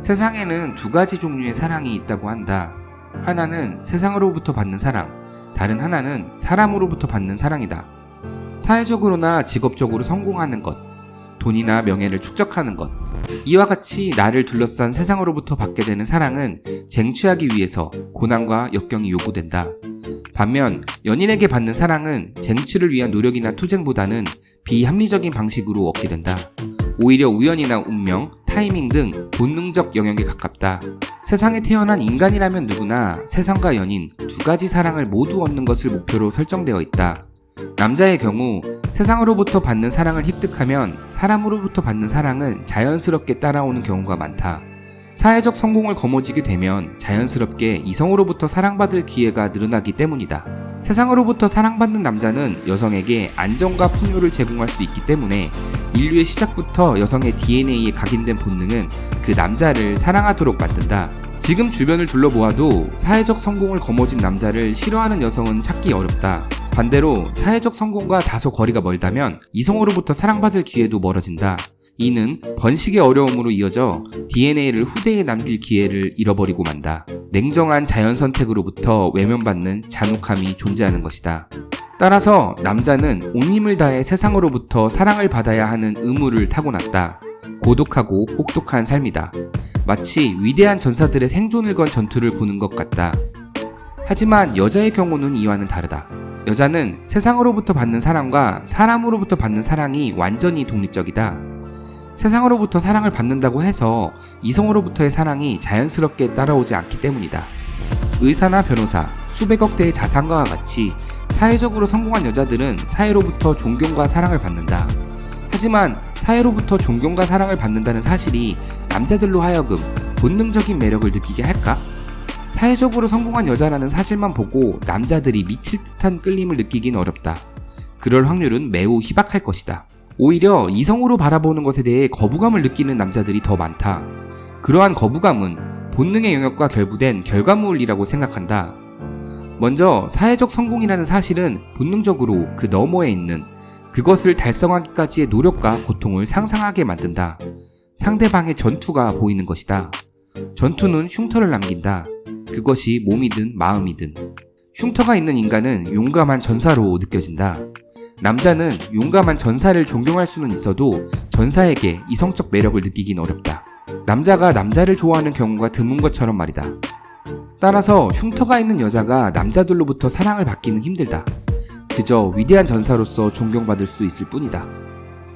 세상에는 두 가지 종류의 사랑이 있다고 한다. 하나는 세상으로부터 받는 사랑, 다른 하나는 사람으로부터 받는 사랑이다. 사회적으로나 직업적으로 성공하는 것, 돈이나 명예를 축적하는 것, 이와 같이 나를 둘러싼 세상으로부터 받게 되는 사랑은 쟁취하기 위해서 고난과 역경이 요구된다. 반면 연인에게 받는 사랑은 쟁취를 위한 노력이나 투쟁보다는 비합리적인 방식으로 얻게 된다. 오히려 우연이나 운명, 타이밍 등 본능적 영역에 가깝다. 세상에 태어난 인간이라면 누구나 세상과 연인 두 가지 사랑을 모두 얻는 것을 목표로 설정되어 있다. 남자의 경우 세상으로부터 받는 사랑을 획득하면 사람으로부터 받는 사랑은 자연스럽게 따라오는 경우가 많다. 사회적 성공을 거머쥐게 되면 자연스럽게 이성으로부터 사랑받을 기회가 늘어나기 때문이다. 세상으로부터 사랑받는 남자는 여성에게 안정과 풍요를 제공할 수 있기 때문에 인류의 시작부터 여성의 DNA에 각인된 본능은 그 남자를 사랑하도록 만든다. 지금 주변을 둘러보아도 사회적 성공을 거머쥔 남자를 싫어하는 여성은 찾기 어렵다. 반대로 사회적 성공과 다소 거리가 멀다면 이성으로부터 사랑받을 기회도 멀어진다. 이는 번식의 어려움으로 이어져 DNA를 후대에 남길 기회를 잃어버리고 만다. 냉정한 자연 선택으로부터 외면받는 잔혹함이 존재하는 것이다. 따라서 남자는 온 힘을 다해 세상으로부터 사랑을 받아야 하는 의무를 타고났다. 고독하고 혹독한 삶이다. 마치 위대한 전사들의 생존을 건 전투를 보는 것 같다. 하지만 여자의 경우는 이와는 다르다. 여자는 세상으로부터 받는 사랑과 사람으로부터 받는 사랑이 완전히 독립적이다. 세상으로부터 사랑을 받는다고 해서 이성으로부터의 사랑이 자연스럽게 따라오지 않기 때문이다. 의사나 변호사, 수백억 대의 자산가와 같이 사회적으로 성공한 여자들은 사회로부터 존경과 사랑을 받는다. 하지만 사회로부터 존경과 사랑을 받는다는 사실이 남자들로 하여금 본능적인 매력을 느끼게 할까? 사회적으로 성공한 여자라는 사실만 보고 남자들이 미칠 듯한 끌림을 느끼긴 어렵다. 그럴 확률은 매우 희박할 것이다. 오히려 이성으로 바라보는 것에 대해 거부감을 느끼는 남자들이 더 많다. 그러한 거부감은 본능의 영역과 결부된 결과물이라고 생각한다. 먼저 사회적 성공이라는 사실은 본능적으로 그 너머에 있는 그것을 달성하기까지의 노력과 고통을 상상하게 만든다. 상대방의 전투가 보이는 것이다. 전투는 흉터를 남긴다. 그것이 몸이든 마음이든. 흉터가 있는 인간은 용감한 전사로 느껴진다. 남자는 용감한 전사를 존경할 수는 있어도 전사에게 이성적 매력을 느끼긴 어렵다. 남자가 남자를 좋아하는 경우가 드문 것처럼 말이다. 따라서 흉터가 있는 여자가 남자들로부터 사랑을 받기는 힘들다. 그저 위대한 전사로서 존경받을 수 있을 뿐이다.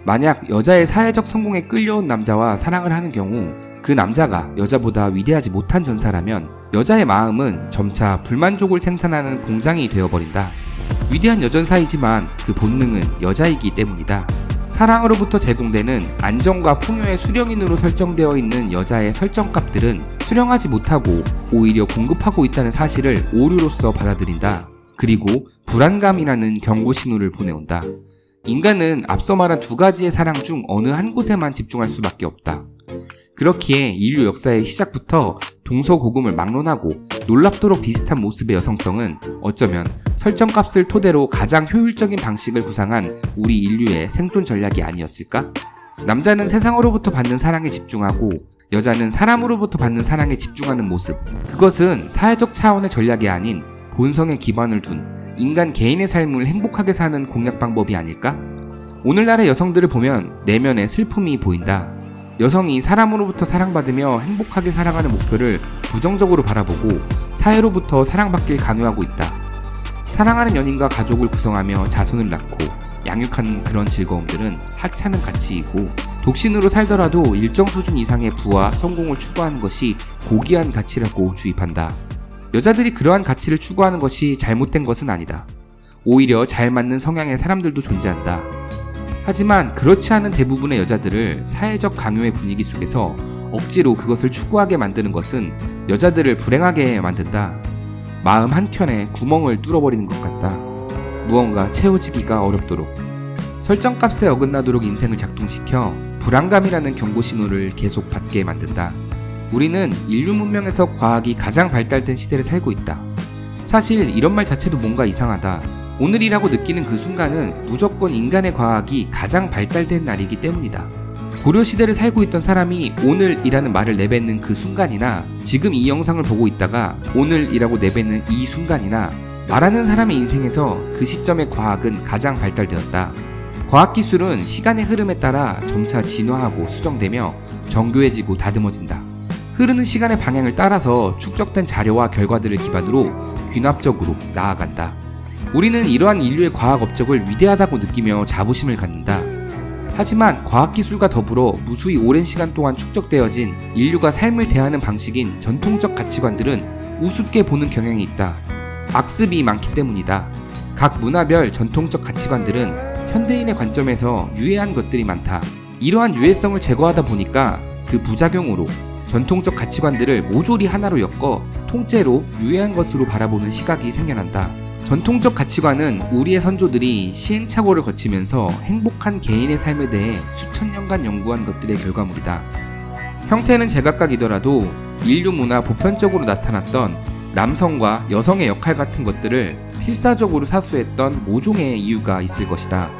만약 여자의 사회적 성공에 끌려온 남자와 사랑을 하는 경우 그 남자가 여자보다 위대하지 못한 전사라면 여자의 마음은 점차 불만족을 생산하는 공장이 되어버린다. 위대한 여전사이지만 그 본능은 여자이기 때문이다. 사랑으로부터 제공되는 안정과 풍요의 수령인으로 설정되어 있는 여자의 설정값들은 수령하지 못하고 오히려 공급하고 있다는 사실을 오류로서 받아들인다. 그리고 불안감이라는 경고 신호를 보내온다. 인간은 앞서 말한 두 가지의 사랑 중 어느 한 곳에만 집중할 수밖에 없다. 그렇기에 인류 역사의 시작부터 동서고금을 막론하고 놀랍도록 비슷한 모습의 여성성은 어쩌면 설정값을 토대로 가장 효율적인 방식을 구상한 우리 인류의 생존 전략이 아니었을까? 남자는 세상으로부터 받는 사랑에 집중하고 여자는 사람으로부터 받는 사랑에 집중하는 모습, 그것은 사회적 차원의 전략이 아닌 본성에 기반을 둔 인간 개인의 삶을 행복하게 사는 공략 방법이 아닐까? 오늘날의 여성들을 보면 내면에 슬픔이 보인다. 여성이 사람으로부터 사랑받으며 행복하게 살아가는 목표를 부정적으로 바라보고 사회로부터 사랑받길 강요하고 있다. 사랑하는 연인과 가족을 구성하며 자손을 낳고 양육하는 그런 즐거움들은 하찮은 가치이고 독신으로 살더라도 일정 수준 이상의 부와 성공을 추구하는 것이 고귀한 가치라고 주입한다. 여자들이 그러한 가치를 추구하는 것이 잘못된 것은 아니다. 오히려 잘 맞는 성향의 사람들도 존재한다. 하지만 그렇지 않은 대부분의 여자들을 사회적 강요의 분위기 속에서 억지로 그것을 추구하게 만드는 것은 여자들을 불행하게 만든다. 마음 한켠에 구멍을 뚫어버리는 것 같다. 무언가 채워지기가 어렵도록. 설정값에 어긋나도록 인생을 작동시켜 불안감이라는 경고 신호를 계속 받게 만든다. 우리는 인류 문명에서 과학이 가장 발달된 시대를 살고 있다. 사실 이런 말 자체도 뭔가 이상하다. 오늘이라고 느끼는 그 순간은 무조건 인간의 과학이 가장 발달된 날이기 때문이다. 고려시대를 살고 있던 사람이 오늘이라는 말을 내뱉는 그 순간이나 지금 이 영상을 보고 있다가 오늘이라고 내뱉는 이 순간이나 말하는 사람의 인생에서 그 시점의 과학은 가장 발달되었다. 과학기술은 시간의 흐름에 따라 점차 진화하고 수정되며 정교해지고 다듬어진다. 흐르는 시간의 방향을 따라서 축적된 자료와 결과들을 기반으로 귀납적으로 나아간다. 우리는 이러한 인류의 과학 업적을 위대하다고 느끼며 자부심을 갖는다. 하지만 과학기술과 더불어 무수히 오랜 시간 동안 축적되어진 인류가 삶을 대하는 방식인 전통적 가치관들은 우습게 보는 경향이 있다. 악습이 많기 때문이다. 각 문화별 전통적 가치관들은 현대인의 관점에서 유해한 것들이 많다. 이러한 유해성을 제거하다 보니까 그 부작용으로 전통적 가치관들을 모조리 하나로 엮어 통째로 유해한 것으로 바라보는 시각이 생겨난다. 전통적 가치관은 우리의 선조들이 시행착오를 거치면서 행복한 개인의 삶에 대해 수천 년간 연구한 것들의 결과물이다. 형태는 제각각이더라도 인류 문화 보편적으로 나타났던 남성과 여성의 역할 같은 것들을 필사적으로 사수했던 모종의 이유가 있을 것이다.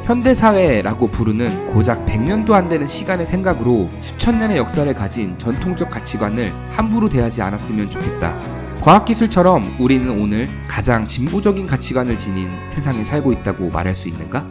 현대사회라고 부르는 고작 100년도 안 되는 시간의 생각으로 수천 년의 역사를 가진 전통적 가치관을 함부로 대하지 않았으면 좋겠다. 과학기술처럼 우리는 오늘 가장 진보적인 가치관을 지닌 세상에 살고 있다고 말할 수 있는가?